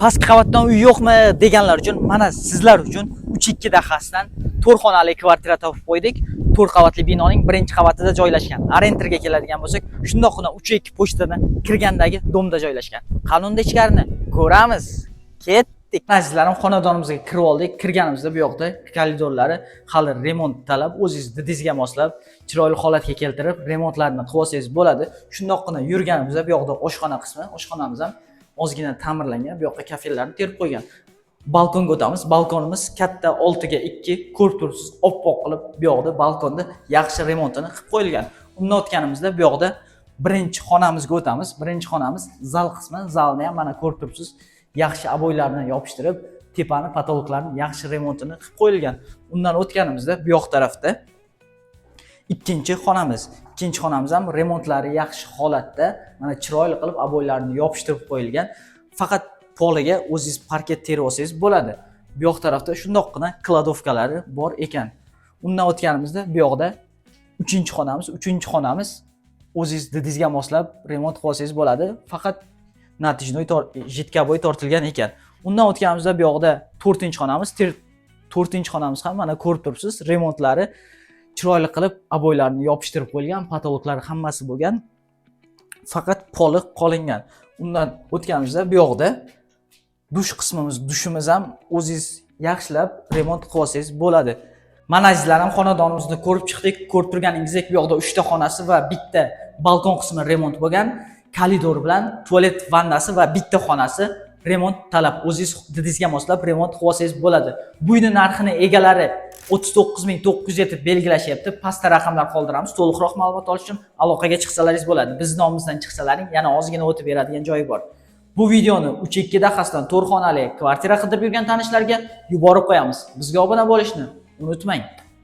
pastki qavatdan uy yo'qmi deganlar uchun mana sizlar uchun 3.2 dahasidan 4 xonali kvartira topib qo'ydik. 4 qavatli binoning birinchi qavatida joylashgan. Arenterga keladigan bo'lsak, shundoqqina 3.2 pochtadan kirgandagi domda joylashgan. Qanunda ichkarini ko'ramiz. Ketdik. Azizlarim, xonadonimizga kirib oldik. Kirganimizda bu yoqda koridorlari hali remont talab, o'zingiz didingizga moslab, chiroyli holatga keltirib, remontlarni qilib olsangiz bo'ladi. Shundoqqina yurganimizda bu yoqda oshxona qismi, oshxonamiz ham ozgina ta'mirlangan. Bu yoqqa kafellarni terib qo'ygan. Balkonga o'tamiz. Balkonimiz katta 6 ga 2, ko'rib turibsiz, oppoq qilib bu yoqda balkonda yaxshi remontini qilib qo'yilgan. Undan o'tganimizda bu yoqda birinchi xonamizga o'tamiz. Birinchi xonamiz zal qismi. Zalni ham mana ko'rib turibsiz, yaxshi aboylarni yopishtirib, tepani patologlarni yaxshi remontini qilib qo'yilgan. Undan o'tganimizda bu yoq tarafda ikkinchi xonamiz. Ikkinchi xonamiz ham remontlari yaxshi holatda, mana chiroyli qilib aboylarni yopishtirib qo'yilgan. Faqat poliga o'zingiz parket terib olsangiz bo'ladi. Bu yoq tarafda shundoqqina kladovkalari bor ekan. Undan o'tganimizda bu yoqda 3-xonamiz. 3-xonamiz o'zingiz didingizga moslab remont qilib olsangiz bo'ladi. Faqat natijnoy jitkaboy tortilgan ekan. Undan o'tganimizda bu yoqda 4-xonamiz. 4-xonamiz ham mana ko'rib turibsiz, remontlari chiroyli qilib aboylarni yopishtirib qo'yilgan, patologlari hammasi bo'lgan. Faqat poli qolingan. Undan o'tganimizda bu yoqda dush qismimiz, dushimiz ham o'zingiz yaxshilab remont qilib olsangiz bo'ladi. Mana azizlarim, xonadonimizni ko'rib chiqdik. Ko'rib turganingizdek bu yoqda 3 ta xonasi va bitta balkon qismi remont bo'lgan. Koridor bilan tualet vannasi va bitta xonasi remont talab. O'zingiz didingizga moslab remont qilib olsangiz bo'ladi. Bu uyning narxini egalari 39.900 deb belgilashyapti. Pastda raqamlar qoldiramiz. To'liqroq ma'lumot olish uchun aloqaga chiqsalaringiz bo'ladi. Bizning nomimizdan chiqsalaring yana ozgina o'tib beradigan joyi bor. Bu videoni 3.2 dahasidan 4 xonali kvartira qidirib yurgan tanishlarga yuborib qo'yamiz. Bizga obuna bo'lishni unutmang.